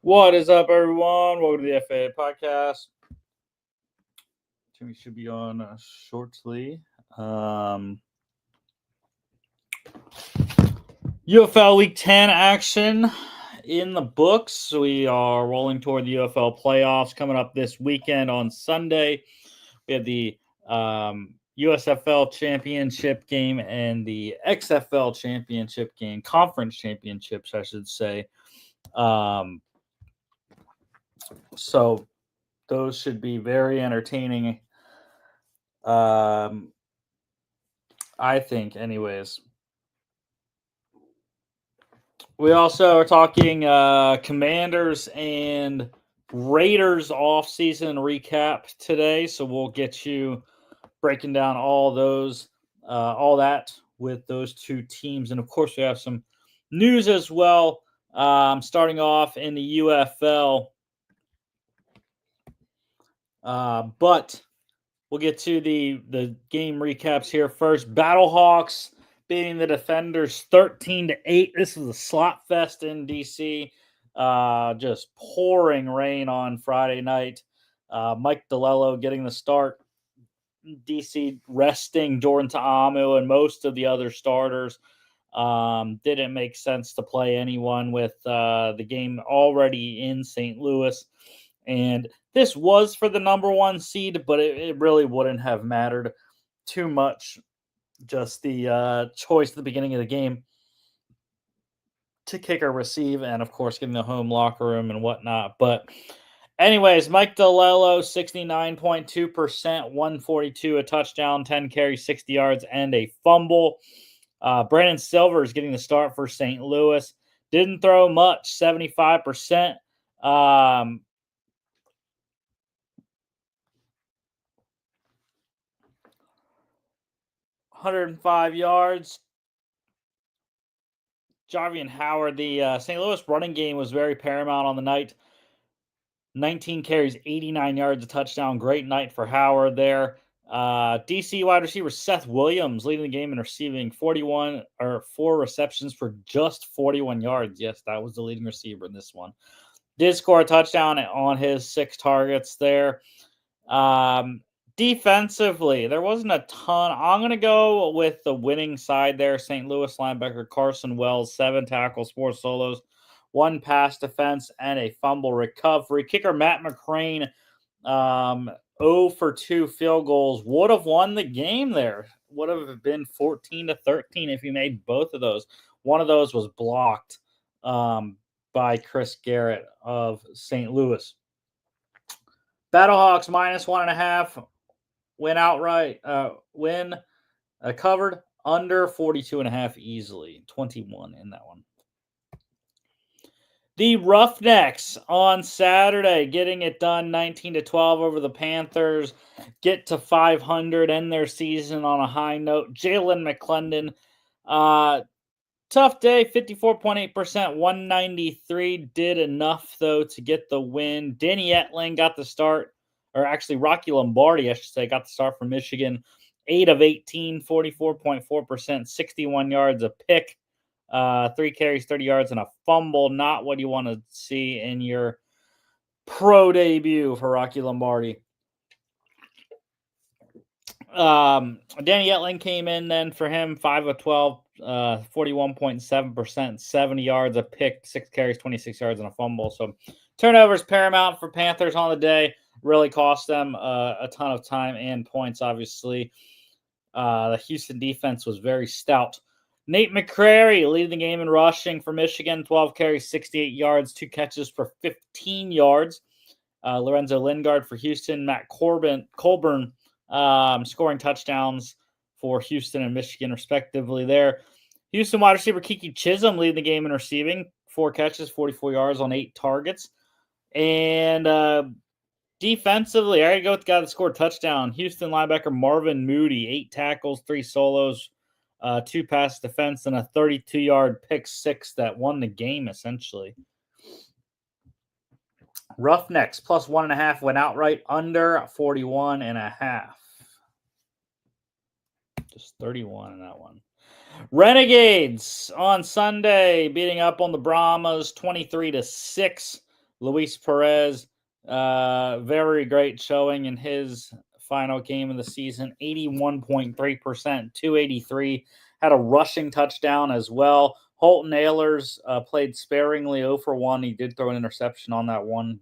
What is up, everyone? Welcome to the FAA podcast. We should be on shortly. UFL Week 10 action in the books. We are rolling toward the UFL Playoffs coming up this weekend on Sunday. We have the USFL Championship game and the XFL Championship game, Conference Championships, I should say. So those should be very entertaining. I think, anyways. We also are talking Commanders and Raiders offseason recap today, so we'll get you breaking down all that with those two teams, and of course we have some news as well. Starting off in the UFL, but we'll get to the game recaps here first. Battlehawks beating the Defenders 13-8. This was a slot fest in DC. Just pouring rain on Friday night. Mike DeLello getting the start. DC resting Jordan Ta'amu and most of the other starters. Didn't make sense to play anyone with the game already in St. Louis. And this was for the number one seed, but it really wouldn't have mattered too much. Just the choice at the beginning of the game to kick or receive, and of course getting the home locker room and whatnot. But anyways, Mike DeLello, 69.2%, 142, a touchdown, 10 carries, 60 yards, and a fumble. Brandon Silver is getting the start for St. Louis. Didn't throw much, 75%. 105 yards. Javian Howard, the St. Louis running game was very paramount on the night. 19 carries, 89 yards, a touchdown. Great night for Howard there. DC wide receiver Seth Williams leading the game and receiving 4 receptions for just 41 yards. Yes, that was the leading receiver in this one. Did score a touchdown on his 6 targets there. Defensively, there wasn't a ton. I'm going to go with the winning side there. St. Louis linebacker Carson Wells, 7 tackles, 4 solos, 1 pass defense, and a fumble recovery. Kicker Matt McCrane, 0 for 2 field goals. Would have won the game there. Would have been 14-13 if he made both of those. One of those was blocked by Chris Garrett of St. Louis. Battlehawks -1.5. Win outright. Covered under 42.5 easily. 21 in that one. The Roughnecks on Saturday getting it done 19-12 over the Panthers. Get to 500, end their season on a high note. Jalen McClendon, tough day, 54.8%, 193. Did enough, though, to get the win. Danny Etling got the start. Or actually, Rocky Lombardi, I should say, got the start for Michigan. 8 of 18, 44.4%, 61 yards, a pick, 3 carries, 30 yards, and a fumble. Not what you want to see in your pro debut for Rocky Lombardi. Danny Etling came in then for him, 5 of 12, 41.7%, 70 yards, a pick, 6 carries, 26 yards, and a fumble. So turnovers paramount for Panthers on the day. Really cost them a ton of time and points, obviously. The Houston defense was very stout. Nate McCrary leading the game in rushing for Michigan, 12 carries, 68 yards, 2 catches for 15 yards. Lorenzo Lingard for Houston, Matt Colburn scoring touchdowns for Houston and Michigan, respectively there. Houston wide receiver Kiki Chisholm leading the game in receiving, 4 catches, 44 yards on 8 targets. And defensively, I gotta go with the guy that scored a touchdown. Houston linebacker Marvin Moody, 8 tackles, 3 solos, 2 pass defense, and a 32-yard pick 6 that won the game, essentially. Roughnecks +1.5 went outright under 41.5. Just 31 in that one. Renegades on Sunday beating up on the Brahmas 23-6. Luis Perez, very great showing in his final game of the season, 81.3%, 283. Had a rushing touchdown as well. Holton Ahlers played sparingly 0 for 1. He did throw an interception on that one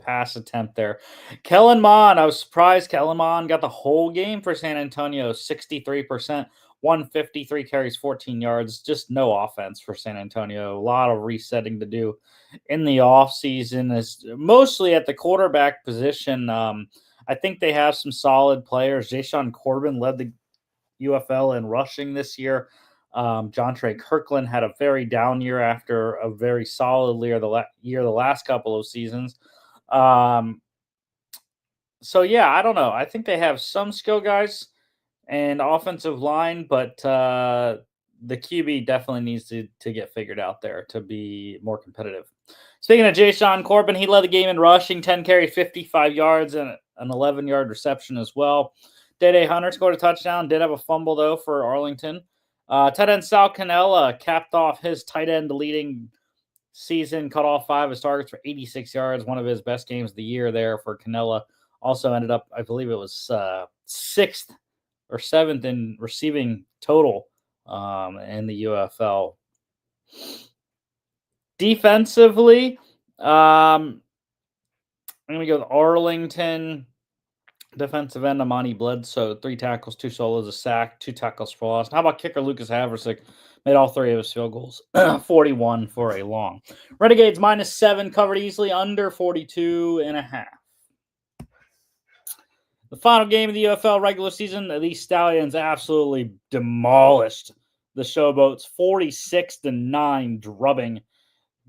pass attempt there. Kellen Mond, I was surprised Kellen Mond got the whole game for San Antonio, 63%, 153 carries, 14 yards. Just no offense for San Antonio. A lot of resetting to do in the offseason, is mostly at the quarterback position. I think they have some solid players. Jashaun Corbin led the UFL in rushing this year. John Trey Kirkland had a very down year after a very solid year the last couple of seasons. So yeah, I don't know. I think they have some skill guys and offensive line, but the QB definitely needs to get figured out there to be more competitive. Speaking of Jashaun Corbin, he led the game in rushing, 10 carries, 55 yards, and an 11-yard reception as well. Day Hunter scored a touchdown, did have a fumble, though, for Arlington. Tight end Sal Cannella capped off his tight end leading season, cut off 5 of his targets for 86 yards, one of his best games of the year there for Cannella. Also ended up, I believe it was 6th or 7th in receiving total in the UFL. Defensively, I'm going to go with Arlington. Defensive end, Amani Bledsoe, 3 tackles, 2 solos, a sack, 2 tackles for loss. How about kicker Lucas Haversick? Made all 3 of his field goals, 41 for a long. Renegades -7, covered easily under 42.5. The final game of the UFL regular season, these Stallions absolutely demolished the Showboats, 46-9 drubbing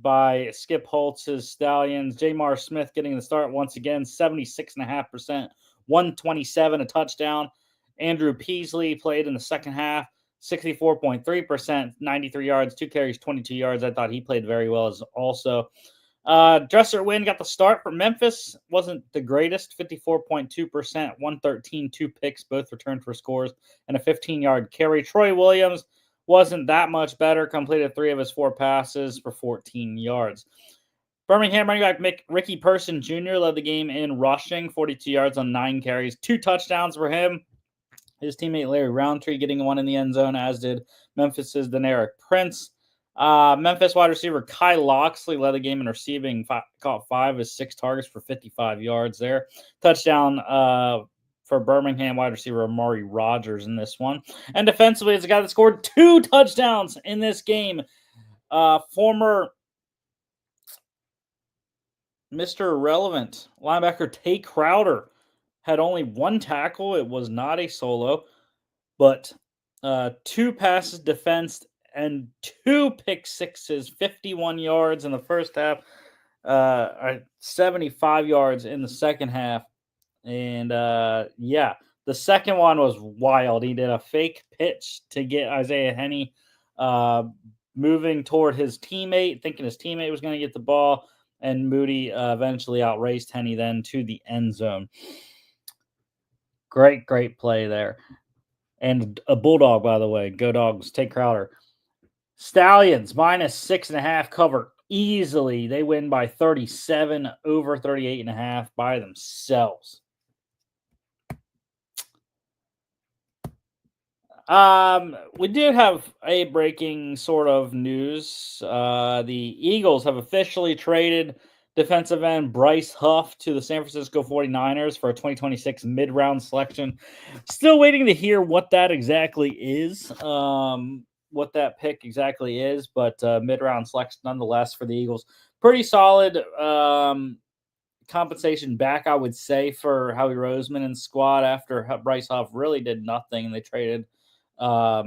by Skip Holtz's Stallions. Jamar Smith getting the start once again, 76.5%, 127, a touchdown. Andrew Peasley played in the second half, 64.3%, 93 yards, 2 carries, 22 yards. I thought he played very well as also. Dresser Wynn got the start for Memphis. Wasn't the greatest, 54.2%, 113, 2 picks, both returned for scores, and a 15-yard carry. Troy Williams wasn't that much better, completed 3 of his 4 passes for 14 yards. Birmingham running back Ricky Person Jr. led the game in rushing, 42 yards on 9 carries, 2 touchdowns for him. His teammate Larry Roundtree getting one in the end zone, as did Memphis's Deneric Prince. Memphis wide receiver Kai Loxley led the game in receiving, caught 5 of his 6 targets for 55 yards there. Touchdown for Birmingham wide receiver Amari Rogers in this one. And defensively, it's a guy that scored 2 touchdowns in this game. Former Mr. Irrelevant linebacker Tay Crowder had only 1 tackle. It was not a solo, but 2 passes defensed and 2 pick sixes, 51 yards in the first half, 75 yards in the second half. And yeah, the second one was wild. He did a fake pitch to get Isaiah Henney moving toward his teammate, thinking his teammate was going to get the ball, and Moody eventually outraced Henney then to the end zone. Great play there. And a Bulldog, by the way. Go Dogs. Take Crowder. Stallions -6.5 cover easily. They win by 37 over 38.5 by themselves. We did have a breaking sort of news. The Eagles have officially traded defensive end Bryce Huff to the San Francisco 49ers for a 2026 mid-round selection. Still waiting to hear what that exactly is, what that pick exactly is, but mid-round selection nonetheless for the Eagles. Pretty solid compensation back, I would say, for Howie Roseman and squad after Bryce Huff really did nothing. They traded a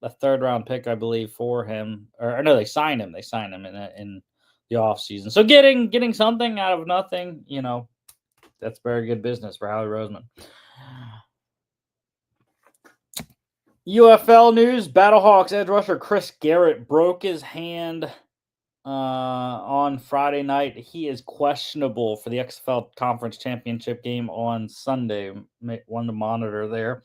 3rd-round pick, I believe, for him. Or no, they signed him. They signed him in the offseason. So getting something out of nothing, that's very good business for Howie Roseman. UFL news, Battlehawks edge rusher Chris Garrett broke his hand on Friday night. He is questionable for the XFL Conference Championship game on Sunday. One to monitor there.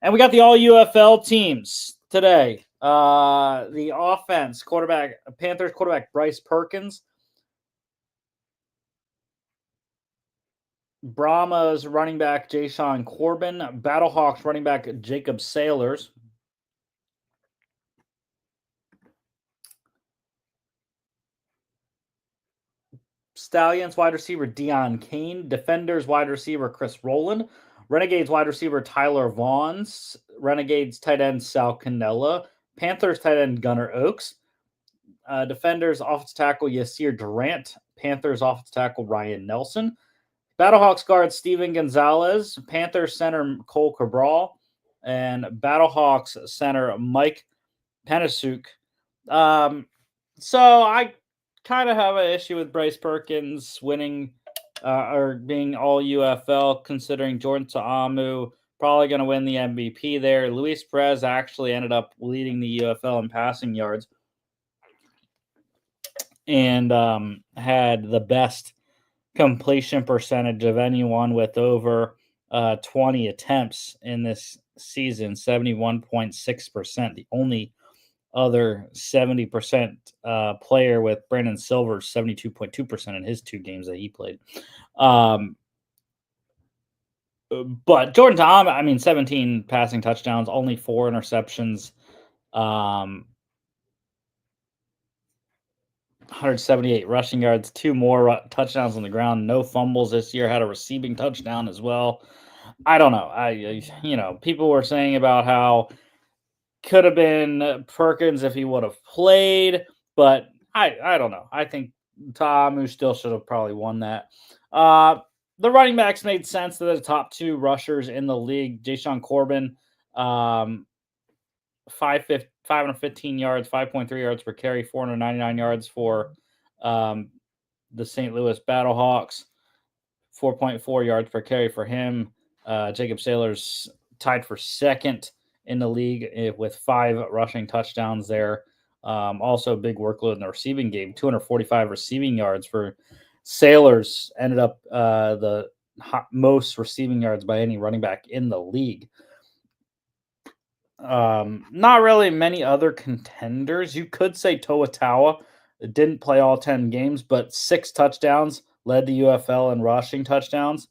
And we got the all UFL teams today. The offense, Panthers quarterback Bryce Perkins Brahmas running back Jashawn Corbin. Battlehawks running back Jacob Sailors. Stallions wide receiver Deion Kane. Defenders wide receiver Chris Rowland. Renegades wide receiver Tyler Vaughns. Renegades tight end Sal Cannella. Panthers tight end Gunnar Oaks. Defenders offensive tackle Yasir Durant. Panthers offensive tackle Ryan Nelson. Battlehawks guard Steven Gonzalez. Panthers center Cole Cabral. And Battlehawks center Mike Penasuk. So I kind of have an issue with Bryce Perkins winning or being all UFL, considering Jordan Ta'amu probably going to win the MVP there. Luis Perez actually ended up leading the UFL in passing yards and had the best completion percentage of anyone with over 20 attempts in this season, 71.6%. The only other 70% player with Brandon Silver, 72.2% in his 2 games that he played. But Jordan Tom, 17 passing touchdowns, only 4 interceptions, 178 rushing yards, 2 more touchdowns on the ground, no fumbles this year, had a receiving touchdown as well. I don't know. People were saying about how could have been Perkins if he would have played, but I don't know. I think Ta'amu still should have probably won that. The running backs made sense. They're the top 2 rushers in the league. Jashawn Corbin, 515 yards, 5.3 yards per carry, 499 yards for the St. Louis Battlehawks, 4.4 yards per carry for him. Jacob Sailors tied for second in the league with 5 rushing touchdowns there. Also, big workload in the receiving game, 245 receiving yards for Sailors. Ended up the most receiving yards by any running back in the league. Not really many other contenders. You could say Toa Tawa didn't play all 10 games, but 6 touchdowns, led the UFL in rushing touchdowns.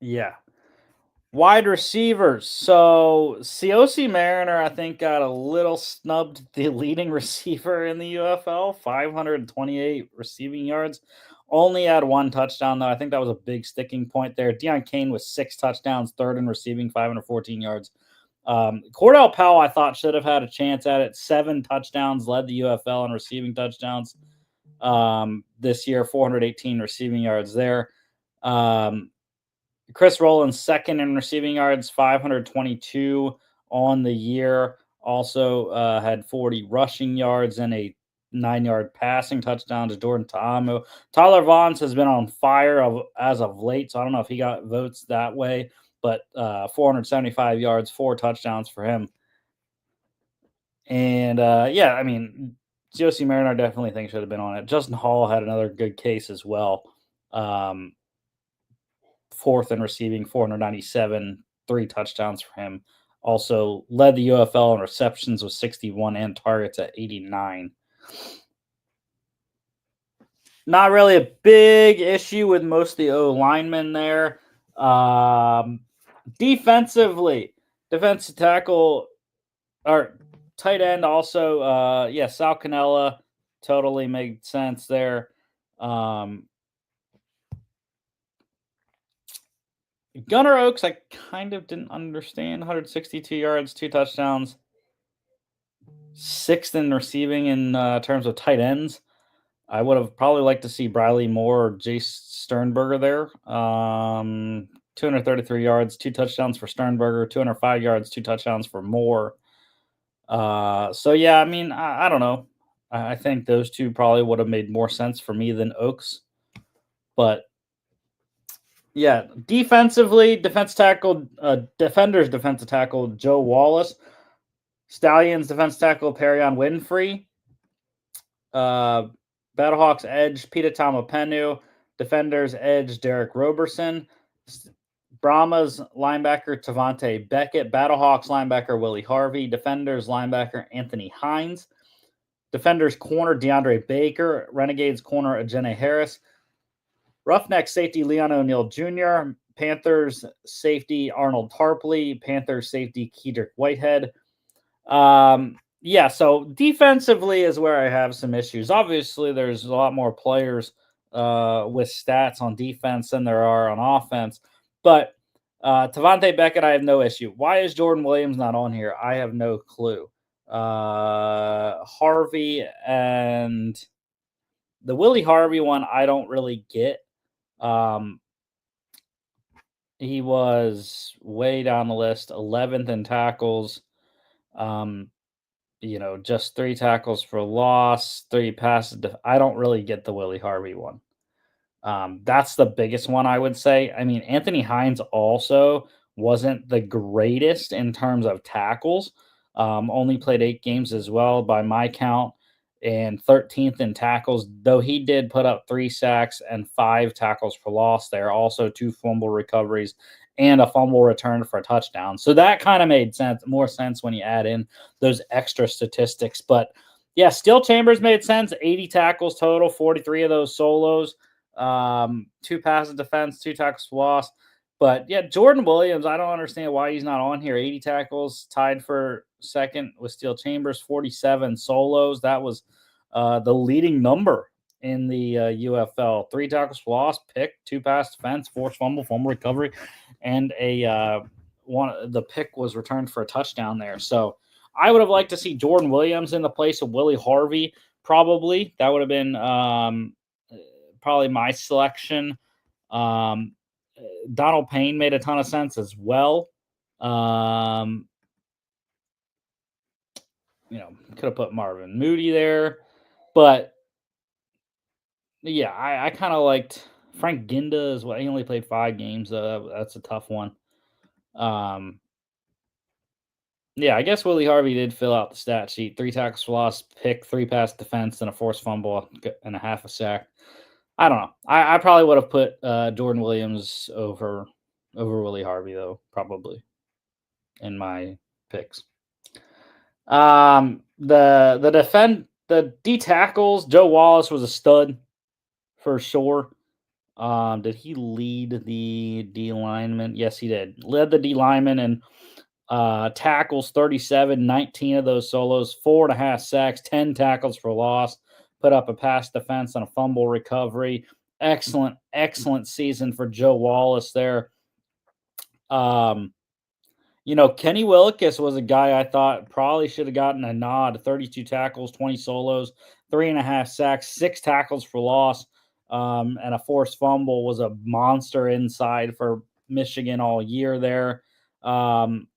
Yeah. Wide receivers. So COC Mariner, I think, got a little snubbed, the leading receiver in the UFL, 528 receiving yards. Only had 1 touchdown, though. I think that was a big sticking point there. Deion Kane with 6 touchdowns, third in receiving, 514 yards. Cordell Powell, I thought, should have had a chance at it. 7 touchdowns, led the UFL in receiving touchdowns this year, 418 receiving yards there. Chris Rowland, second in receiving yards, 522 on the year. Also had 40 rushing yards and a 9-yard passing touchdown to Jordan Ta'amu. Tyler Vaughns has been on fire as of late, so I don't know if he got votes that way, but 475 yards, 4 touchdowns for him. And Josie Mariner definitely think should have been on it. Justin Hall had another good case as well. 4th in receiving, 497, 3 touchdowns for him. Also led the UFL in receptions with 61 and targets at 89. Not really a big issue with most of the O linemen there. Defensively, defensive tackle or tight end also, Sal Cannella totally made sense there. Gunnar Oaks, I kind of didn't understand. 162 yards, 2 touchdowns, 6th in receiving in terms of tight ends. I would have probably liked to see Briley Moore or Jace Sternberger there. 233 yards, 2 touchdowns for Sternberger, 205 yards, 2 touchdowns for Moore. I don't know. I think those 2 probably would have made more sense for me than Oaks. But yeah, defensively, defensive tackle, defenders defensive tackle Joe Wallace, Stallions defensive tackle Perion Winfrey, Battlehawks edge Peter Tamapenu, defenders edge Derek Roberson, Brahmas linebacker Tavante Beckett, Battlehawks linebacker Willie Harvey, defenders linebacker Anthony Hines, Defenders corner, DeAndre Baker. Renegades corner, Ajene Harris. Roughneck safety, Leon O'Neal Jr. Panthers safety, Arnold Tarpley. Panthers safety, Kedrick Whitehead. Yeah, so defensively is where I have some issues. Obviously, there's a lot more players with stats on defense than there are on offense. But Tavante Beckett, I have no issue. Why is Jordan Williams not on here? I have no clue. Harvey and the Willie Harvey one, I don't really get. He was way down the list, 11th in tackles. Just 3 tackles for loss, 3 passes. I don't really get the Willie Harvey one. That's the biggest one I would say. I mean, Anthony Hines also wasn't the greatest in terms of tackles. Only played 8 games as well by my count, and 13th in tackles, though he did put up 3 sacks and 5 tackles for loss there. Also 2 fumble recoveries and a fumble return for a touchdown. So that kind of made more sense when you add in those extra statistics. But yeah, Steel Chambers made sense. 80 tackles total, 43 of those solos. 2 passes defense, 2 tackles for loss. But yeah, Jordan Williams, I don't understand why he's not on here. 80 tackles, tied for second with Steel Chambers, 47 solos. That was the leading number in the UFL. 3 tackles for loss, pick, 2 pass defense, forced fumble, fumble recovery, and the pick was returned for a touchdown there. So I would have liked to see Jordan Williams in the place of Willie Harvey. Probably that would have been probably my selection. Donald Payne made a ton of sense as well. Could have put Marvin Moody there, but yeah, I kind of liked Frank Ginda as well. He only played 5 games. That's a tough one. Yeah, I guess Willie Harvey did fill out the stat sheet. 3 tackles for loss, pick, 3 pass defense, and a forced fumble and a half a sack. I don't know. I probably would have put Jordan Williams over Willie Harvey though, probably in my picks. The D tackles, Joe Wallace was a stud for sure. Did he lead the D lineman? Yes, he did. Led the D lineman and tackles, 37, 19 of those solos, 4.5 sacks, 10 tackles for loss, put up a pass defense and a fumble recovery. Excellent season for Joe Wallace there. Kenny Willekes was a guy I thought probably should have gotten a nod. 32 tackles, 20 solos, 3.5 sacks, 6 tackles for loss, and a forced fumble. Was a monster inside for Michigan all year there. Perion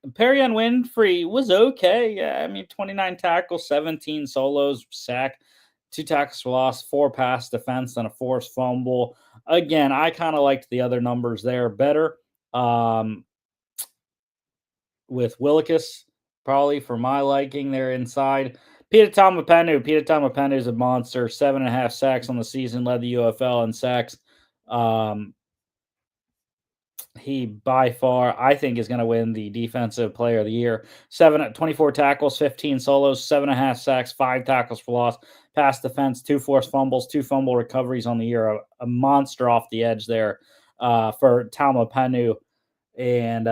Winfrey was okay. Yeah, I mean, 29 tackles, 17 solos, sack, 2 tackles for loss, 4 pass defense, and a forced fumble. Again, I kind of liked the other numbers there better. With Willekes, probably for my liking there inside. Peter Tamapenu is a monster. 7.5 sacks on the season, led the UFL in sacks. He by far, I think, is going to win the Defensive Player of the Year. 24 tackles, 15 solos, 7.5 sacks, 5 tackles for loss, pass defense, 2 forced fumbles, 2 fumble recoveries on the year. A monster off the edge there for Tamapenu. And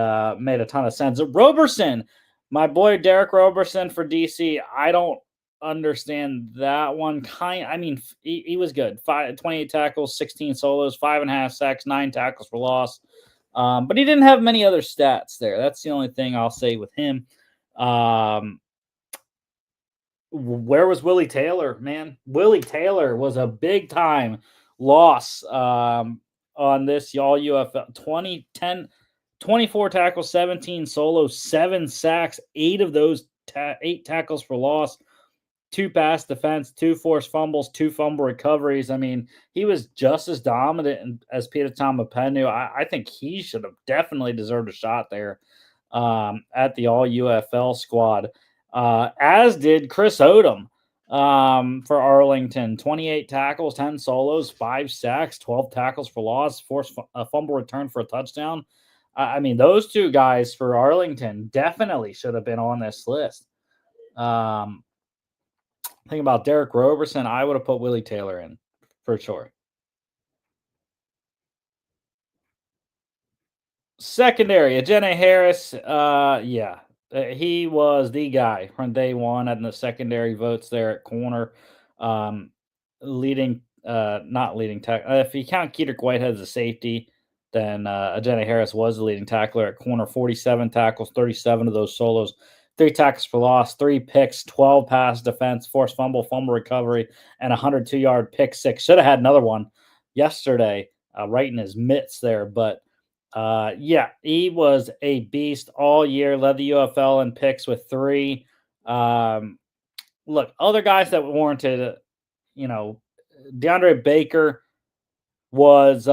made a ton of sense. Roberson, my boy Derek Roberson for DC. I don't understand that one. He was good. 28 tackles, 16 solos, 5.5 sacks, 9 tackles for loss. But he didn't have many other stats there. That's the only thing I'll say with him. Where was Willie Taylor, man? Willie Taylor was a big time loss on this y'all UFL 24 tackles, 17 solos, 7 sacks, 8 of those 8 tackles for loss, 2 pass defense, 2 forced fumbles, 2 fumble recoveries. I mean, he was just as dominant as Peter Tamapenu. I think he should have definitely deserved a shot there at the all UFL squad, as did Chris Odom for Arlington. 28 tackles, 10 solos, 5 sacks, 12 tackles for loss, forced a fumble return for a touchdown. I mean, those 2 guys for Arlington definitely should have been on this list. Think about Derek Roberson, I would have put Willie Taylor in for sure. Secondary, Ajene Harris, yeah, he was the guy from day one in the secondary votes there at corner. Um, leading, not leading if you count Keeter Whitehead as a safety, then Ajene Harris was the leading tackler at corner, 47 tackles, 37 of those solos, 3 tackles for loss, 3 picks, 12 pass defense, forced fumble, fumble recovery, and a 102-yard pick six. Should have had another one yesterday, right in his mitts there, but yeah, he was a beast all year, led the UFL in picks with 3. Um, look, other guys that warranted, you know, DeAndre Baker was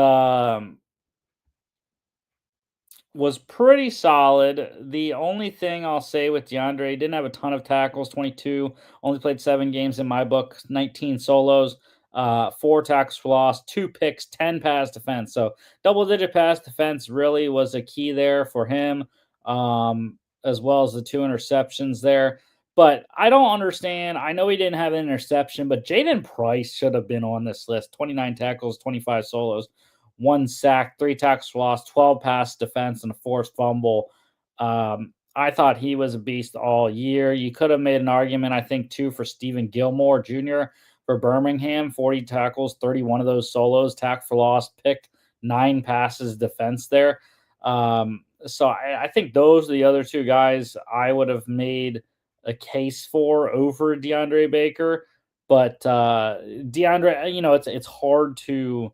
was pretty solid. The only thing I'll say with DeAndre, didn't have a ton of tackles, 22, only played 7 games in my book, 19 solos, 4 tackles for loss, 2 picks, 10 pass defense. So double-digit pass defense really was a key there for him, as well as the 2 interceptions there. But I don't understand. I know he didn't have an interception, but Jaden Price should have been on this list. 29 tackles, 25 solos, 1 sack, 3 tackles for loss, 12 pass defense, and a forced fumble. I thought he was a beast all year. You could have made an argument, I think, too, for Stephen Gilmore Jr. for Birmingham, 40 tackles, 31 of those solos, tackle for loss, picked 9 passes defense there. So I think those are the other 2 guys I would have made a case for over DeAndre Baker. But DeAndre, it's hard to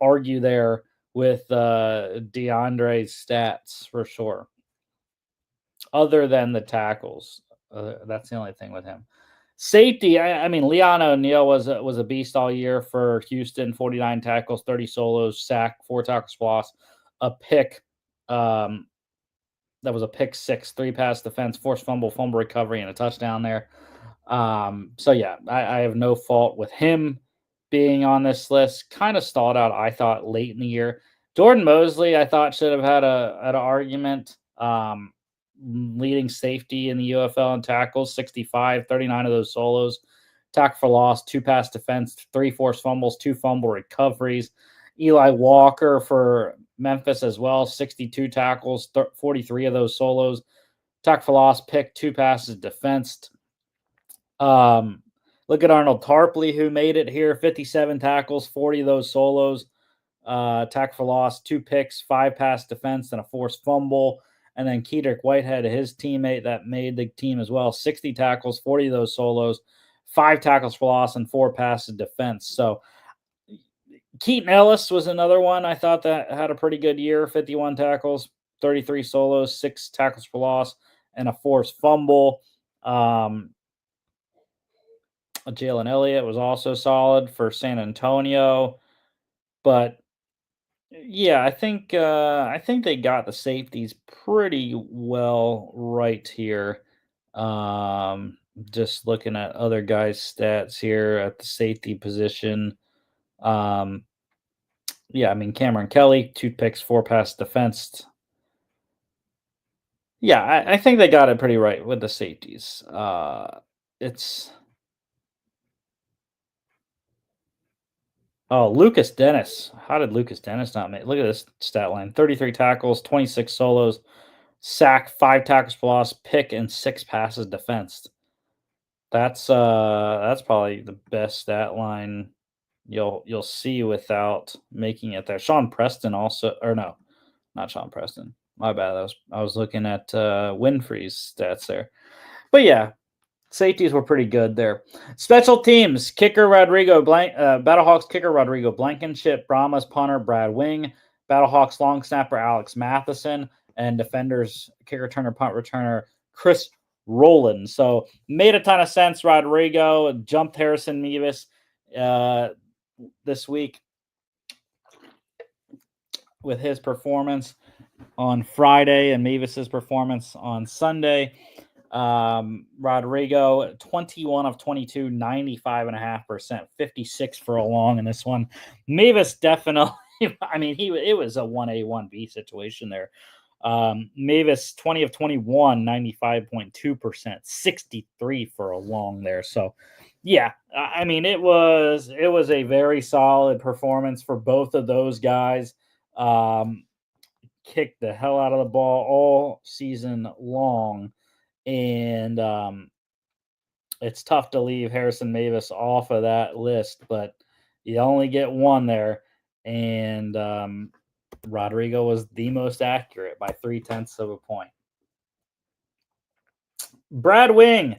argue there with DeAndre's stats for sure. Other than the tackles, that's the only thing with him. Safety, I mean, Leon O'Neal was a beast all year for Houston. 49 tackles, 30 solos, sack, 4 tackles for loss, a pick. That was a pick six, 3 pass defense, forced fumble, fumble recovery, and a touchdown there. So yeah, I have no fault with him being on this list. Kind of stalled out, I thought, late in the year. Jordan Mosley, I thought, should have had an argument. Leading safety in the UFL in tackles, 65, 39 of those solos. Tackle for loss, 2 pass defense, 3 forced fumbles, 2 fumble recoveries. Eli Walker for Memphis as well, 62 tackles, 43 of those solos. Tackle for loss, pick, 2 passes defensed. Look at Arnold Tarpley, who made it here, 57 tackles, 40 of those solos. Tackle for loss, 2 picks, 5 pass defense, and a forced fumble. And then Keeter Whitehead, his teammate that made the team as well, 60 tackles, 40 of those solos, 5 tackles for loss, and 4 passes defense. So Keaton Ellis was another one I thought that had a pretty good year, 51 tackles, 33 solos, 6 tackles for loss, and a forced fumble. Jalen Elliott was also solid for San Antonio. But yeah, I think they got the safeties pretty well right here. Just looking at other guys' stats here at the safety position. Yeah, I mean Cameron Kelly, 2 picks, 4 pass defense. Yeah, I think they got it pretty right with the safeties. It's Lucas Dennis. How did Lucas Dennis not make? Look at this stat line: 33 tackles, 26 solos, sack, 5 tackles for loss, pick, and 6 passes defensed. That's probably the best stat line you'll see without making it there. Sean Preston also, or no, not Sean Preston. My bad. I was looking at Winfrey's stats there. But yeah, safeties were pretty good there. Special teams, kicker Battlehawks kicker Rodrigo Blankenship, Brahmas punter Brad Wing, Battlehawks long snapper Alex Matheson, and defenders kicker returner punt returner Chris Rowland. So made a ton of sense. Rodrigo jumped Harrison Mevis this week with his performance on Friday and Mevis's performance on Sunday. Rodrigo, 21 of 22, 95.5%, 56 for a long in this one. Mevis definitely, I mean, it was a 1A, 1B situation there. Mevis, 20 of 21, 95.2%, 63 for a long there. So Yeah, I mean it was a very solid performance for both of those guys. Um, Kicked the hell out of the ball all season long, and it's tough to leave Harrison Mavis off of that list, but you only get one there, and Rodrigo was the most accurate by 0.3 of a point. Brad Wing.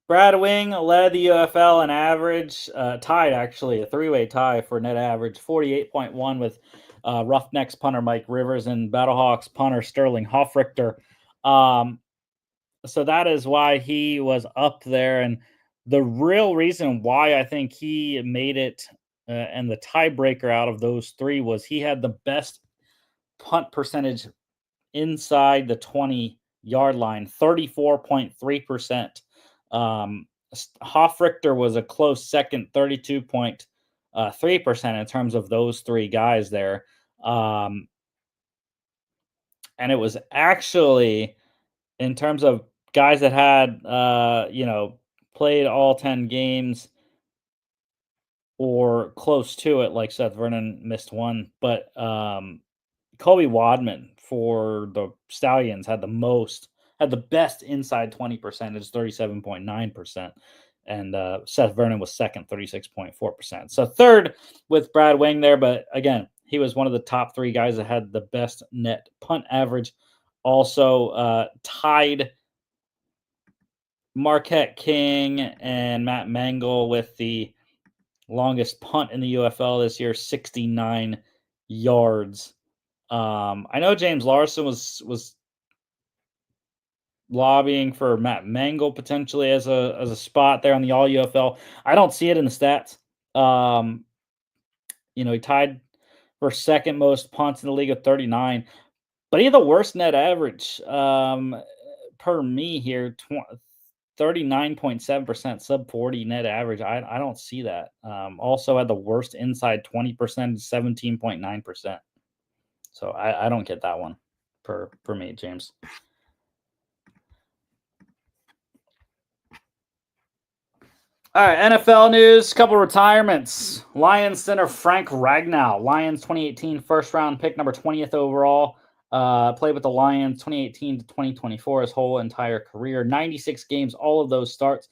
Brad Wing led the UFL in average, tied actually, a three-way tie for net average, 48.1 with Roughnecks punter Mike Rivers and Battlehawks punter Sterling Hoffrichter. So that is why he was up there. And the real reason why I think he made it and the tiebreaker out of those three was he had the best punt percentage inside the 20-yard line, 34.3%. Hoffrichter was a close second, 32.3% in terms of those three guys there. And it was actually in terms of guys that had, played all 10 games or close to it, like Seth Vernon missed one, but Colby Wadman for the Stallions had the best inside 20 percentage, 37.9%. And Seth Vernon was second, 36.4%. So third with Brad Wing there, but again, he was one of the top three guys that had the best net punt average. Also tied Marquette King and Matt Mangle with the longest punt in the UFL this year, 69 yards. I know James Larson was lobbying for Matt Mangle potentially as a spot there on the All UFL. I don't see it in the stats. He tied for second most punts in the league at 39, but he had the worst net average per me here, 39.7% sub 40 net average. I don't see that. Also had the worst inside 20%, 17.9%. So I don't get that one for me, James. All right, NFL news, couple retirements. Lions center Frank Ragnow, Lions 2018 first round pick, number 20th overall. Played with the Lions 2018 to 2024 his whole entire career. 96 games, all of those starts.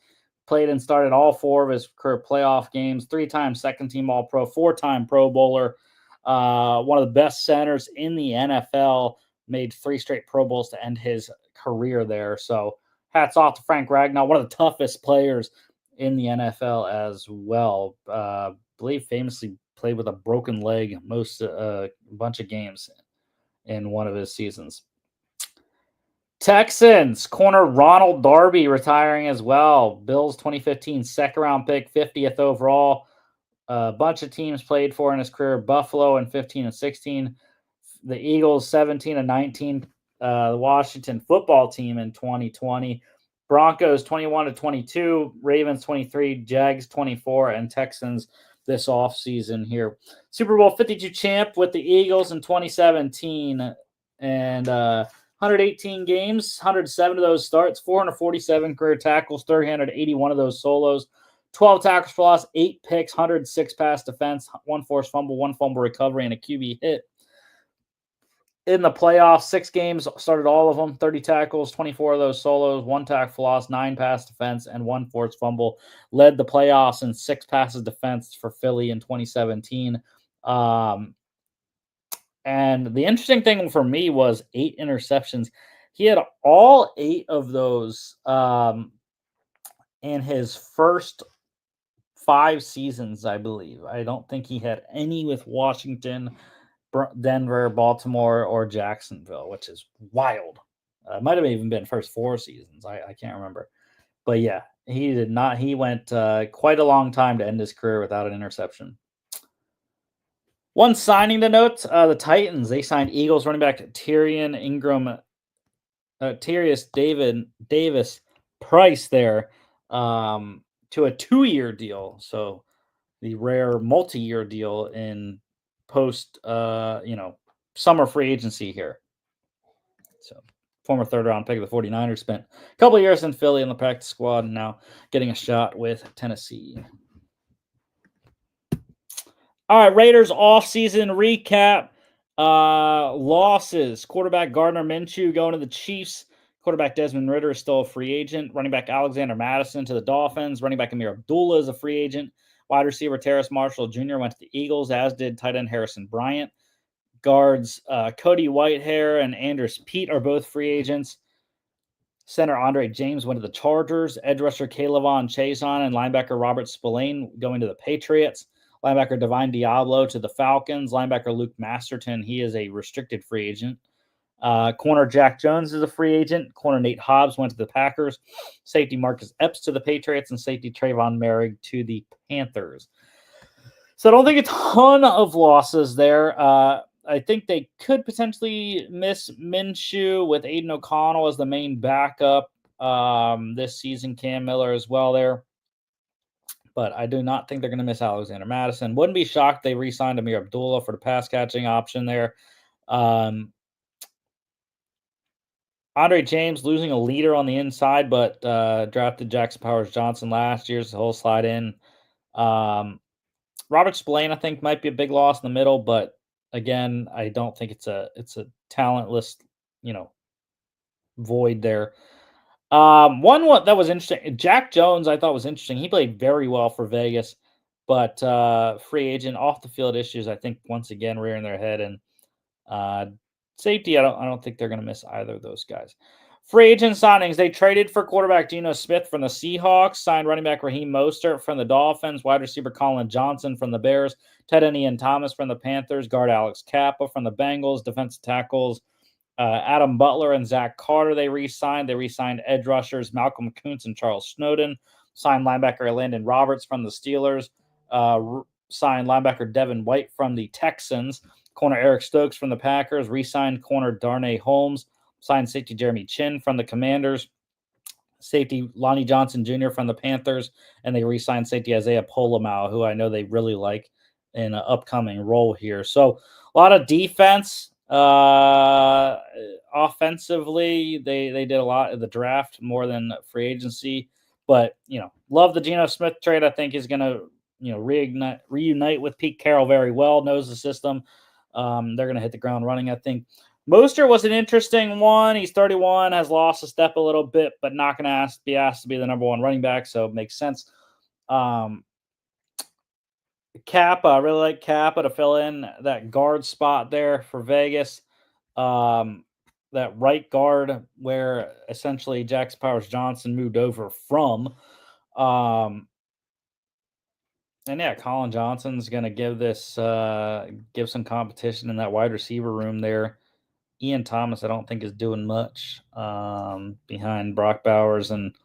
Played and started all four of his career playoff games. 3-time second team All Pro, 4-time Pro Bowler. One of the best centers in the NFL. Made 3 straight Pro Bowls to end his career there. So hats off to Frank Ragnow, one of the toughest players in the NFL as well. I believe famously played with a broken leg most a bunch of games in one of his seasons. Texans corner Ronald Darby retiring as well. Bills 2015 second round pick, 50th overall. A bunch of teams played for in his career. Buffalo in 15 and 16. The Eagles 17 and 19. The Washington football team in 2020. Broncos 21 to 22. Ravens 23. Jags 24. And Texans this offseason here. Super Bowl 52 champ with the Eagles in 2017. And 118 games, 107 of those starts, 447 career tackles, 381 of those solos. 12 tackles for loss, 8 picks, 106 pass defense, 1 forced fumble, 1 fumble recovery, and a QB hit. In the playoffs, 6 games, started all of them, 30 tackles, 24 of those solos, 1 tackle for loss, 9 pass defense, and 1 forced fumble. Led the playoffs in 6 passes defense for Philly in 2017. And the interesting thing for me was 8 interceptions. He had all 8 of those in his first 5 seasons, I believe. I don't think he had any with Washington, Denver, Baltimore, or Jacksonville, which is wild. Might have even been first 4 seasons. I can't remember. But yeah, he did not. He went quite a long time to end his career without an interception. One signing to note, the Titans, they signed Eagles running back Tyrion Ingram, Tyrius Davis Price there to a 2-year deal. So the rare multi-year deal in post, summer free agency here. So former third-round pick of the 49ers, spent a couple of years in Philly in the practice squad, and now getting a shot with Tennessee. All right, Raiders offseason recap. Losses. Quarterback Gardner Minshew going to the Chiefs. Quarterback Desmond Ridder is still a free agent. Running back Alexander Mattison to the Dolphins. Running back Amir Abdullah is a free agent. Wide receiver Terrace Marshall Jr. went to the Eagles, as did tight end Harrison Bryant. Guards Cody Whitehair and Anders Pete are both free agents. Center Andre James went to the Chargers. Edge rusher Kaylavon Chason and linebacker Robert Spillane going to the Patriots. Linebacker Divine Diablo to the Falcons. Linebacker Luke Masterton, he is a restricted free agent. Corner Jack Jones is a free agent. Corner Nate Hobbs went to the Packers. Safety Marcus Epps to the Patriots. And safety Trayvon Merrick to the Panthers. So I don't think a ton of losses there. I think they could potentially miss Minshew with Aiden O'Connell as the main backup this season. Cam Miller as well there. But I do not think they're going to miss Alexander Mattison. Wouldn't be shocked they re-signed Amir Abdullah for the pass-catching option there. Andre James losing a leader on the inside, but drafted Jackson Powers Johnson last year, so he'll slide in. Robert Spillane, I think, might be a big loss in the middle, but again, I don't think it's a talentless, void there. One that was interesting, Jack Jones, I thought was interesting. He played very well for Vegas, but free agent, off the field issues, I think once again rearing their head. And safety, I don't think they're going to miss either of those guys. Free agent signings, they traded for quarterback Geno Smith from the Seahawks, signed running back Raheem Mostert from the Dolphins, wide receiver Colin Johnson from the Bears, tight end Ian Thomas from the Panthers, guard Alex Kappa from the Bengals, defensive tackles Adam Butler and Zach Carter they re-signed. They re-signed edge rushers Malcolm Kuntz and Charles Snowden, signed linebacker Landon Roberts from the Steelers, signed linebacker Devin White from the Texans, corner Eric Stokes from the Packers, re-signed corner Darnay Holmes, signed safety Jeremy Chin from the Commanders, safety Lonnie Johnson Jr. from the Panthers, and they re-signed safety Isaiah Polamalu, who I know they really like in an upcoming role here. So a lot of defense. Offensively, they did a lot of the draft more than free agency, but love the Geno Smith trade. I think is going to reunite with Pete Carroll very well, knows the system. They're going to hit the ground running. I think Mostert was an interesting one. He's 31, has lost a step a little bit, but not going to be asked to be the number one running back, so it makes sense. Kappa, I really like Kappa to fill in that guard spot there for Vegas. That right guard where essentially Jackson Powers Johnson moved over from. And yeah, Colin Johnson's going to give some competition in that wide receiver room there. Ian Thomas, I don't think is doing much behind Brock Bowers and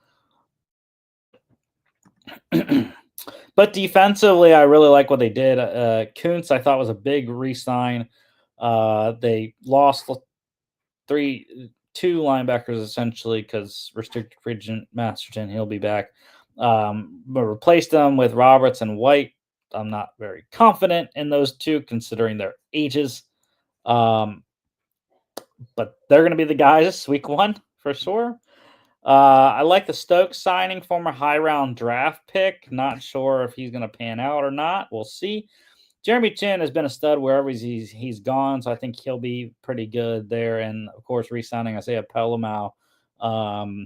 but defensively, I really like what they did. Kuntz, I thought was a big re-sign. They lost two linebackers essentially because restricted free agent Masterton, he'll be back. But replaced them with Roberts and White. I'm not very confident in those two considering their ages. But they're going to be the guys week one for sure. I like the Stokes signing, former high-round draft pick. Not sure if he's going to pan out or not. We'll see. Jeremy Chin has been a stud wherever he's gone, so I think he'll be pretty good there. And, of course, re-signing Isaiah Polamalu.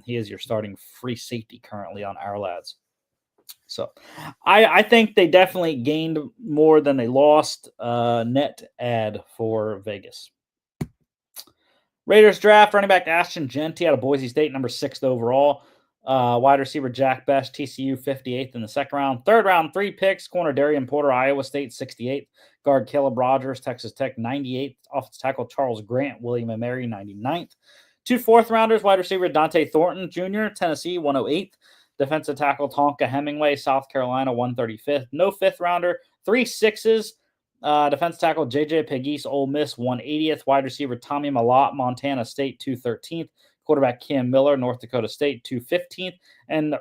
He is your starting free safety currently on our lads. So I think they definitely gained more than they lost. Net add for Vegas. Raiders draft running back Ashton Genty out of Boise State, number 6th overall. Wide receiver Jack Best, TCU, 58th in the second round. Third round, 3 picks. Corner Darian Porter, Iowa State, 68th. Guard Caleb Rogers, Texas Tech, 98th. Offensive tackle Charles Grant, William & Mary, 99th. 2 fourth-rounders, wide receiver Dante Thornton Jr., Tennessee, 108th. Defensive tackle Tonka Hemingway, South Carolina, 135th. No fifth-rounder. 3 sixes. Defense tackle J.J. Pegues, Ole Miss, 180th. Wide receiver Tommy Malott, Montana State, 213th. Quarterback Cam Miller, North Dakota State, 215th. And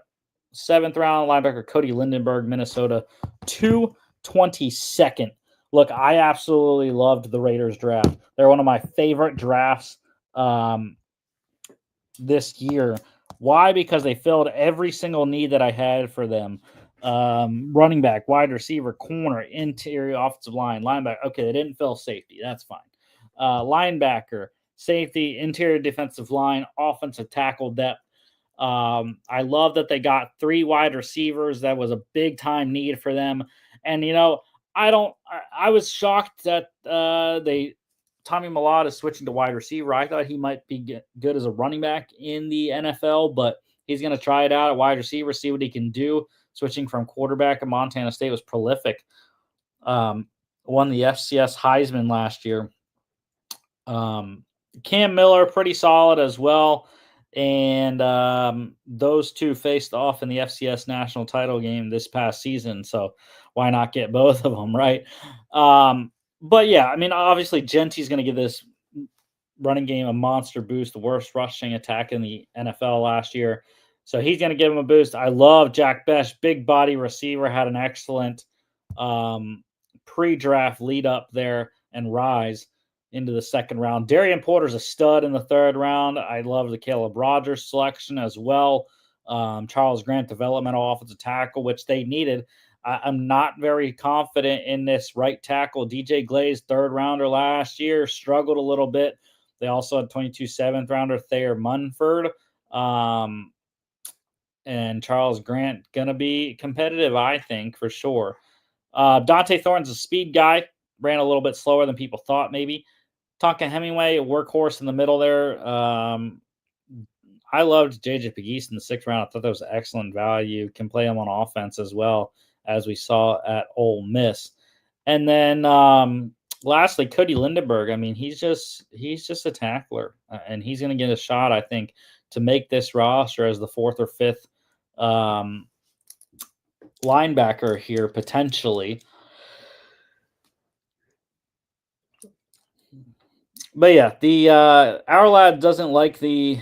7th round linebacker Cody Lindenberg, Minnesota, 222nd. Look, I absolutely loved the Raiders draft. They're one of my favorite drafts. this year. Why? Because they filled every single need that I had for them. Running back, wide receiver, corner, interior offensive line, linebacker. Okay, they didn't fill safety. That's fine. Linebacker, safety, interior defensive line, offensive tackle depth. I love that they got 3 wide receivers. That was a big time need for them. And I was shocked that Tommy Millard is switching to wide receiver. I thought he might be good as a running back in the NFL, but he's going to try it out at wide receiver, see what he can do. Switching from quarterback at Montana State was prolific. Won the FCS Heisman last year. Cam Miller, pretty solid as well. And those two faced off in the FCS national title game this past season. So why not get both of them, right? But yeah, I mean, obviously, Genty's going to give this running game a monster boost, the worst rushing attack in the NFL last year. So he's going to give him a boost. I love Jack Bech, big body receiver, had an excellent pre-draft lead up there and rise into the second round. Darian Porter's a stud in the third round. I love the Caleb Rogers selection as well. Charles Grant, developmental offensive tackle, which they needed. I'm not very confident in this right tackle. DJ Glaze, third rounder last year, struggled a little bit. They also had 22 seventh rounder Thayer Munford. And Charles Grant going to be competitive, I think, for sure. Dante Thorne's a speed guy. Ran a little bit slower than people thought, maybe. Tonka Hemingway, a workhorse in the middle there. I loved J.J. Pegues in the sixth round. I thought that was excellent value. Can play him on offense as well, as we saw at Ole Miss. And then lastly, Cody Lindenberg. I mean, he's just a tackler, and he's going to get a shot, I think, to make this roster as the fourth or fifth linebacker here potentially. But yeah, the our lad doesn't like the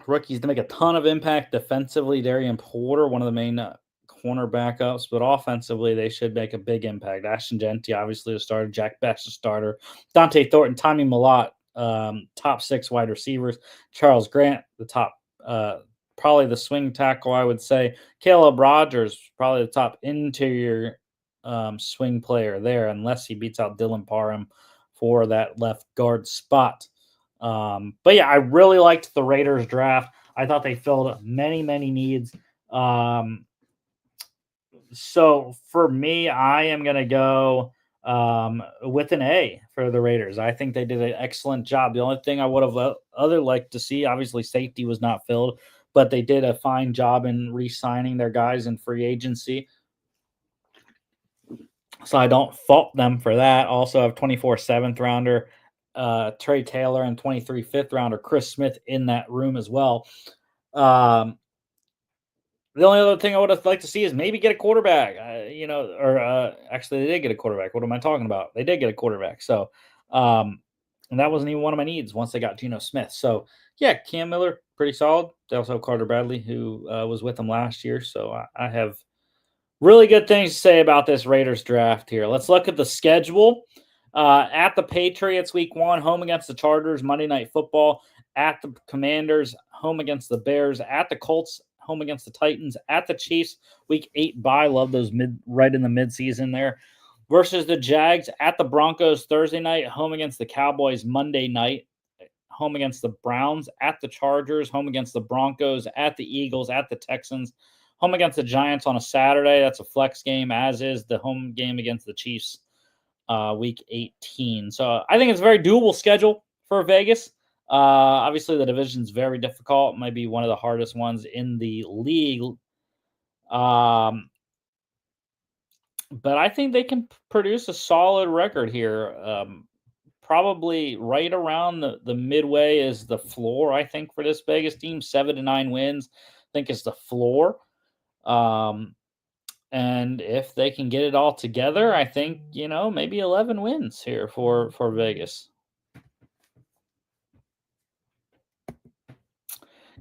rookies to make a ton of impact defensively. Darian Porter, one of the main corner backups, but offensively they should make a big impact. Ashton Genty, obviously the starter. Jack Bech, the starter. Dante Thornton, Tommy Millard, top 6 wide receivers. Charles Grant, the top, probably the swing tackle, I would say. Caleb Rogers, probably the top interior swing player there, unless he beats out Dylan Parham for that left guard spot. But yeah, I really liked the Raiders draft. I thought they filled many, many needs. So for me, I am going to go with an A for the Raiders. I think they did an excellent job. The only thing I would have liked to see, obviously safety was not filled, but they did a fine job in re-signing their guys in free agency. So I don't fault them for that. Also have 24 seventh rounder Trey Taylor and 23 fifth rounder Chris Smith in that room as well. The only other thing I would have liked to see is maybe get a quarterback, actually they did get a quarterback. What am I talking about? They did get a quarterback. So, and that wasn't even one of my needs once they got Geno Smith. So yeah, Cam Miller, pretty solid. They also have Carter Bradley, who was with them last year. So I have really good things to say about this Raiders draft here. Let's look at the schedule. At the Patriots, week 1, home against the Chargers, Monday Night Football. At the Commanders, home against the Bears. At the Colts, home against the Titans. At the Chiefs, week 8 bye. Love those right in the midseason there. Versus the Jags. At the Broncos, Thursday night. Home against the Cowboys, Monday night. Home against the Browns. At the Chargers, home against the Broncos. At the Eagles. At the Texans. Home against the Giants on a Saturday. That's a flex game, as is the home game against the Chiefs, week 18. So I think it's a very doable schedule for Vegas. Obviously, the division's very difficult. It might be one of the hardest ones in the league. But I think they can produce a solid record here. Probably right around the midway is the floor, I think, for this Vegas team. 7 to 9 wins, I think, is the floor. And if they can get it all together, I think, maybe 11 wins here for Vegas.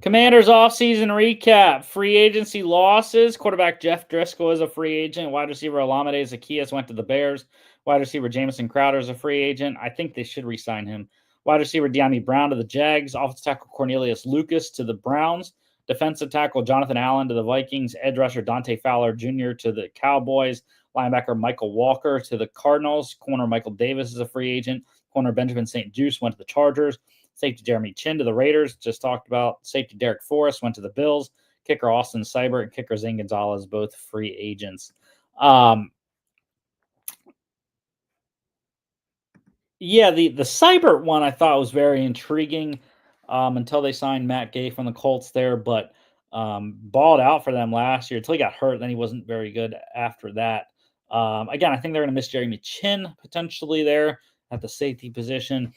Commanders offseason recap. Free agency losses. Quarterback Jeff Driscoll is a free agent. Wide receiver Olamide Zaccheaus went to the Bears. Wide receiver Jamison Crowder is a free agent. I think they should re-sign him. Wide receiver De'Ami Brown to the Jags. Offensive tackle Cornelius Lucas to the Browns. Defensive tackle Jonathan Allen to the Vikings. Edge rusher Dante Fowler Jr. to the Cowboys. Linebacker Michael Walker to the Cardinals. Corner Michael Davis is a free agent. Corner Benjamin St. Juste went to the Chargers. Safety Jeremy Chin to the Raiders. Just talked about. Safety Derek Forrest went to the Bills. Kicker Austin Seibert and kicker Zane Gonzalez, both free agents. Yeah, the Seibert one I thought was very intriguing until they signed Matt Gay from the Colts there, but balled out for them last year until he got hurt. Then he wasn't very good after that. Again, I think they're going to miss Jeremy Chin potentially there at the safety position.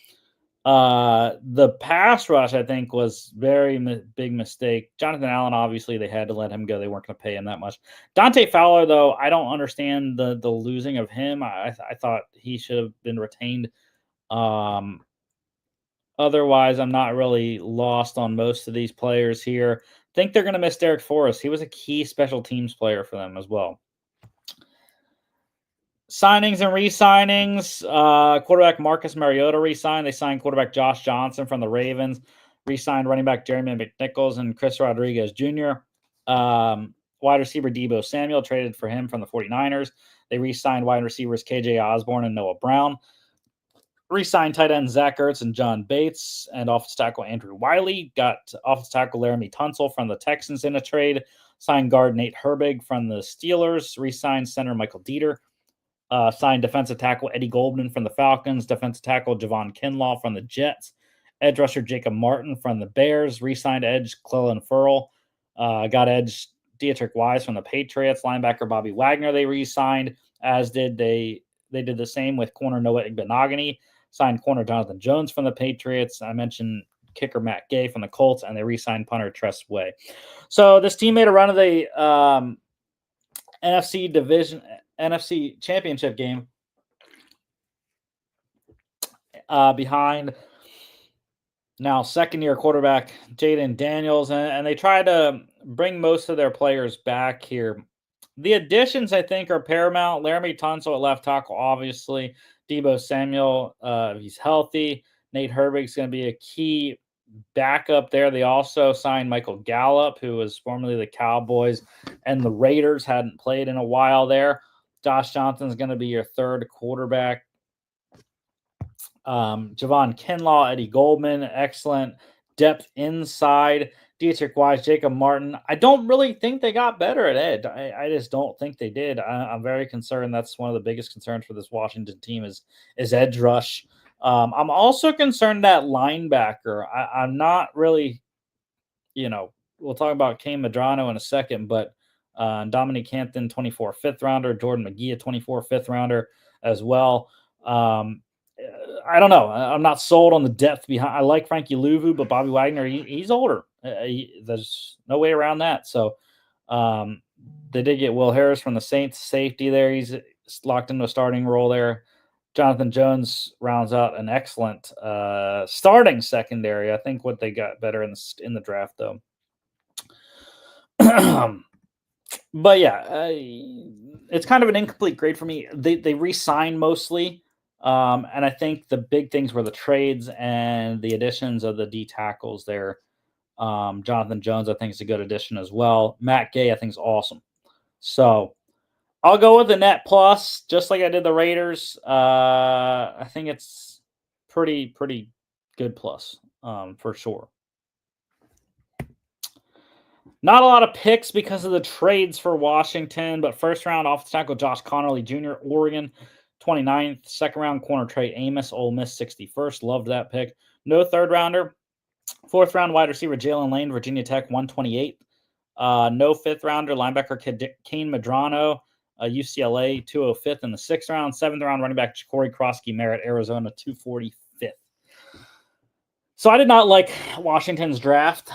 The pass rush, I think, was very big mistake. Jonathan Allen, obviously, they had to let him go. They weren't going to pay him that much. Dante Fowler, though, I don't understand the losing of him. I thought he should have been retained. Otherwise, I'm not really lost on most of these players here. Think they're going to miss Derek Forrest. He was a key special teams player for them as well. Signings and re-signings. Quarterback Marcus Mariota re-signed. They signed quarterback Josh Johnson from the Ravens. Re-signed running back Jeremy McNichols and Chris Rodriguez Jr. Wide receiver Deebo Samuel traded for him from the 49ers. They re-signed wide receivers KJ Osborne and Noah Brown. Re-signed tight end Zach Ertz and John Bates, and offensive tackle Andrew Wiley. Got offensive tackle Laramie Tunsil from the Texans in a trade. Signed guard Nate Herbig from the Steelers. Re-signed center Michael Dieter. Signed defensive tackle Eddie Goldman from the Falcons. Defensive tackle Javon Kinlaw from the Jets. Edge rusher Jacob Martin from the Bears. Re-signed edge Clellan Ferrell. Got edge Dietrich Wise from the Patriots. Linebacker Bobby Wagner they re-signed, as did they did the same with corner Noah Igbenogany. Signed corner Jonathan Jones from the Patriots. I mentioned kicker Matt Gay from the Colts, and they re-signed punter Tress Way. So this team made a run of the NFC championship game behind now second-year quarterback Jaden Daniels, and they try to bring most of their players back here. The additions, I think, are paramount. Laramie Tunsil at left tackle, obviously. Deebo Samuel, he's healthy. Nate Herbig's going to be a key backup there. They also signed Michael Gallup, who was formerly the Cowboys and the Raiders, hadn't played in a while there. Josh Johnson's going to be your third quarterback. Javon Kinlaw, Eddie Goldman, excellent depth inside. Dietrich Wise, Jacob Martin. I don't really think they got better at edge. I just don't think they did. I'm very concerned. That's one of the biggest concerns for this Washington team is edge rush. I'm also concerned that linebacker. I'm not really, we'll talk about Kane Medrano in a second, but Dominique Hampton, 24 fifth rounder, Jordan McGee, a 24 fifth rounder as well. I don't know. I'm not sold on the depth behind. I like Frankie Louvu, but Bobby Wagner, he's older. There's no way around that. So they did get Will Harris from the Saints safety there. He's locked into a starting role there. Jonathan Jones rounds out an excellent starting secondary. I think what they got better in the draft, though. But yeah, it's kind of an incomplete grade for me. They re-signed mostly. And I think the big things were the trades and the additions of the D tackles there. Jonathan Jones, I think, is a good addition as well. Matt Gay, I think, is awesome. So I'll go with the net plus, just like I did the Raiders. I think it's pretty good plus for sure. Not a lot of picks because of the trades for Washington, but first round offensive tackle Josh Connerly Jr., Oregon, 29th. Second round corner Trey Amos, Ole Miss, 61st. Loved that pick. No third rounder. Fourth round wide receiver Jalen Lane, Virginia Tech, 128th. No fifth rounder linebacker Kane Medrano, UCLA, 205th in the sixth round. Seventh round running back Corey Krosky Merritt, Arizona, 245th. So I did not like Washington's draft.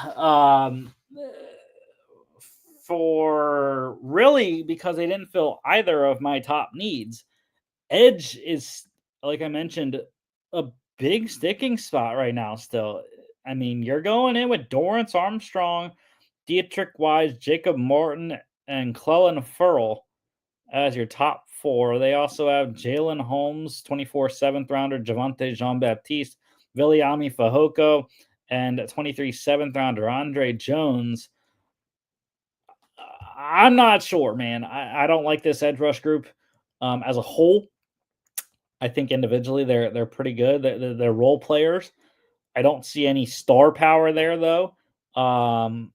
For really because they didn't fill either of my top needs. Edge is, like I mentioned, a big sticking spot right now still. I mean, you're going in with Dorrance Armstrong, Dietrich Wise, Jacob Martin, and Clellan Ferrell as your top four. They also have Jalen Holmes, 24 7th rounder, Javonte Jean-Baptiste, Viliami Fehoko, and a 23 7th rounder, Andre Jones. I'm not sure, man. I don't like this edge rush group as a whole. I think individually they're pretty good. They're role players. I don't see any star power there though. And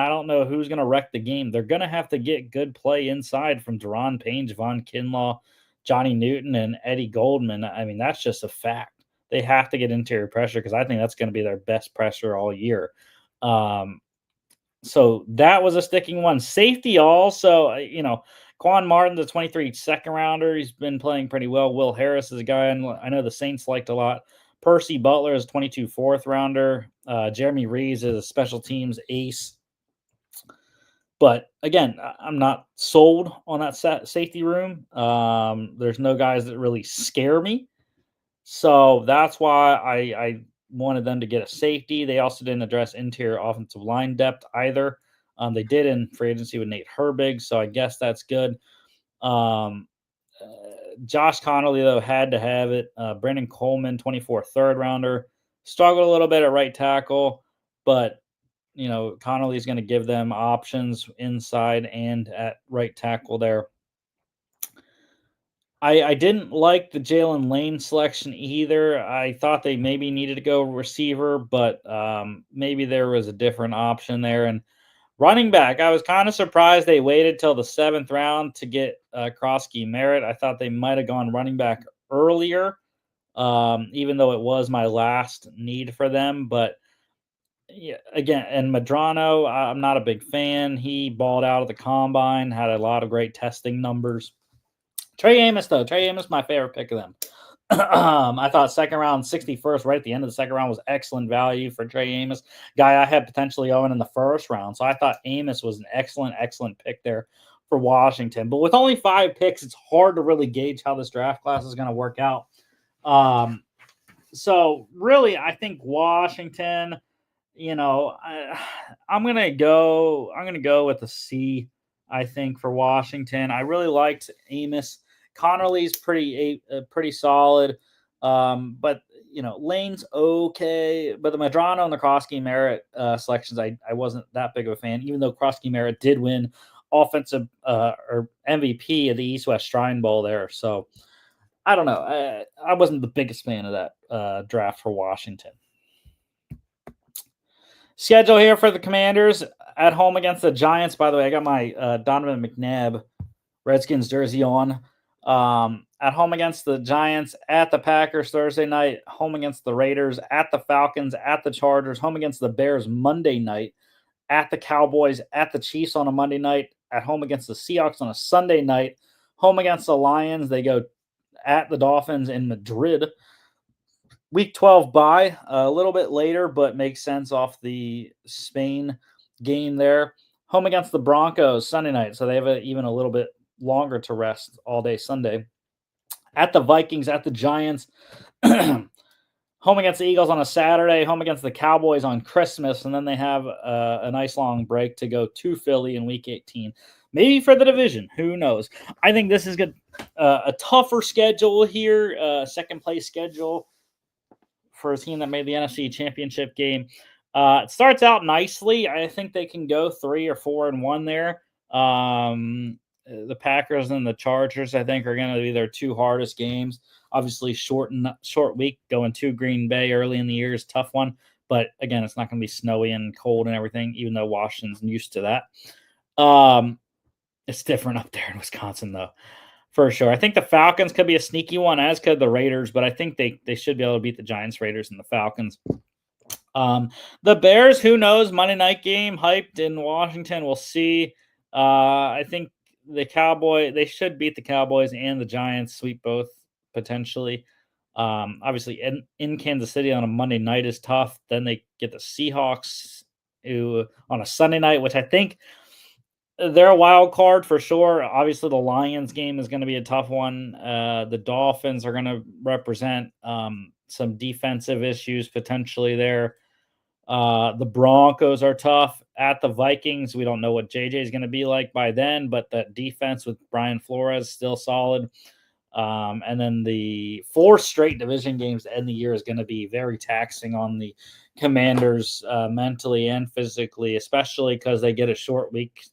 I don't know who's going to wreck the game. They're going to have to get good play inside from Deron Payne, Javon Kinlaw, Johnny Newton, and Eddie Goldman. I mean, that's just a fact. They have to get interior pressure because I think that's going to be their best pressure all year. So that was a sticking one. Safety also, Quan Martin, the 23 second rounder, he's been playing pretty well. Will Harris is a guy I know the Saints liked a lot. Percy Butler is 22 fourth rounder. Jeremy Reeves is a special teams ace. But again, I'm not sold on that safety room. There's no guys that really scare me. So that's why I wanted them to get a safety. They also didn't address interior offensive line depth either. They did in free agency with Nate Herbig, so I guess that's good. Josh Connolly, though, had to have it. Brandon Coleman, 24 third rounder, struggled a little bit at right tackle, but Connolly's going to give them options inside and at right tackle there. I didn't like the Jalen Lane selection either. I thought they maybe needed to go receiver, but maybe there was a different option there. And running back, I was kind of surprised they waited till the 7th round to get Krosky Merritt. I thought they might have gone running back earlier, even though it was my last need for them. But yeah, again, and Medrano, I'm not a big fan. He balled out at the combine, had a lot of great testing numbers. Trey Amos, though. Trey Amos, my favorite pick of them. I thought second round, 61st, right at the end of the second round, was excellent value for Trey Amos. Guy I had potentially owing in the first round. So I thought Amos was an excellent, excellent pick there for Washington. But with only 5 picks, it's hard to really gauge how this draft class is going to work out. So really, I think Washington, I'm gonna go with a C. I think for Washington, I really liked Amos. Connerly's pretty solid, but Lane's okay. But the Medrano and the Krosky Merritt selections, I wasn't that big of a fan. Even though Krosky Merritt did win offensive or MVP of the East West Shrine Bowl there, so I don't know. I wasn't the biggest fan of that draft for Washington. Schedule here for the Commanders at home against the Giants. By the way, I got my Donovan McNabb Redskins jersey on. At home against the Giants, at the Packers Thursday night, home against the Raiders, at the Falcons, at the Chargers, home against the Bears Monday night, at the Cowboys, at the Chiefs on a Monday night, at home against the Seahawks on a Sunday night, home against the Lions. They go at the Dolphins in Madrid. Week 12 bye a little bit later, but makes sense off the Spain game there. Home against the Broncos Sunday night, so they have even a little bit longer to rest all day Sunday. At the Vikings, at the Giants, home against the Eagles on a Saturday, home against the Cowboys on Christmas, and then they have a nice long break to go to Philly in Week 18. Maybe for the division, who knows? I think this is good. A tougher schedule here, second place schedule for a team that made the NFC Championship game. It starts out nicely. I think they can go 3 or 4-1 there. The Packers and the Chargers, I think, are going to be their 2 hardest games. Obviously, short week. Going to Green Bay early in the year is a tough one. But again, it's not going to be snowy and cold and everything, even though Washington's used to that. It's different up there in Wisconsin, though, for sure. I think the Falcons could be a sneaky one, as could the Raiders, but I think they should be able to beat the Giants, Raiders, and the Falcons. The Bears, who knows? Monday night game, hyped in Washington. We'll see. I think they should beat the Cowboys and the Giants, sweep both potentially. Obviously, in Kansas City on a Monday night is tough. Then they get the Seahawks on a Sunday night, which I think they're a wild card for sure. Obviously, the Lions game is going to be a tough one. The Dolphins are going to represent some defensive issues potentially there. The Broncos are tough. At the Vikings, we don't know what JJ is going to be like by then, but that defense with Brian Flores still solid. And then the 4 straight division games to end the year is going to be very taxing on the Commanders mentally and physically, especially because they get a short week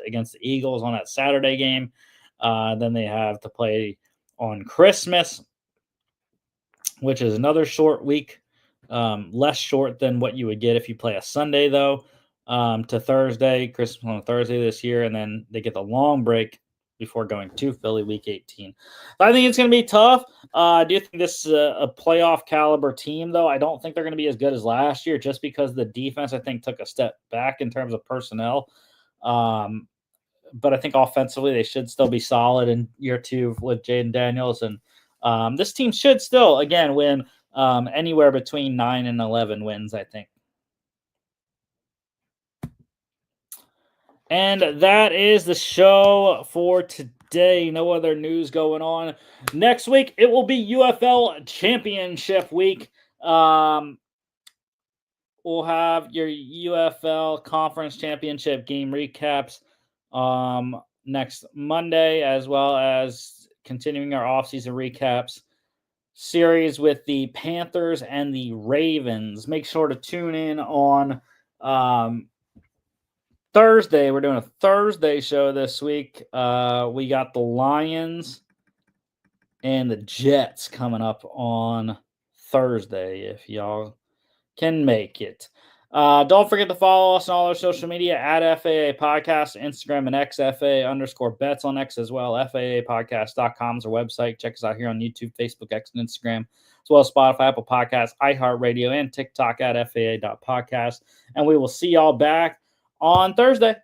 against the Eagles on that Saturday game. Then they have to play on Christmas, which is another short week, less short than what you would get if you play a Sunday, though, to Thursday, Christmas on Thursday this year, and then they get the long break before going to Philly week 18. But I think it's going to be tough. I do think this is a playoff caliber team, though. I don't think they're going to be as good as last year just because the defense, I think, took a step back in terms of personnel. But I think offensively they should still be solid in year 2 with Jaden Daniels. And this team should still, again, win anywhere between 9 and 11 wins, I think. And that is the show for today. No other news going on. Next week, it will be UFL Championship week. We'll have your UFL Conference Championship game recaps next Monday, as well as continuing our offseason recaps series with the Panthers and the Ravens. Make sure to tune in on Thursday. We're doing a Thursday show this week. We got the Lions and the Jets coming up on Thursday, if y'all can make it. Don't forget to follow us on all our social media at FAA Podcast, Instagram and X, FAA_bets on X as well. FAApodcast.com is our website. Check us out here on YouTube, Facebook, X, and Instagram, as well as Spotify, Apple Podcasts, iHeartRadio, and TikTok at FAA.podcast. And we will see y'all back on Thursday.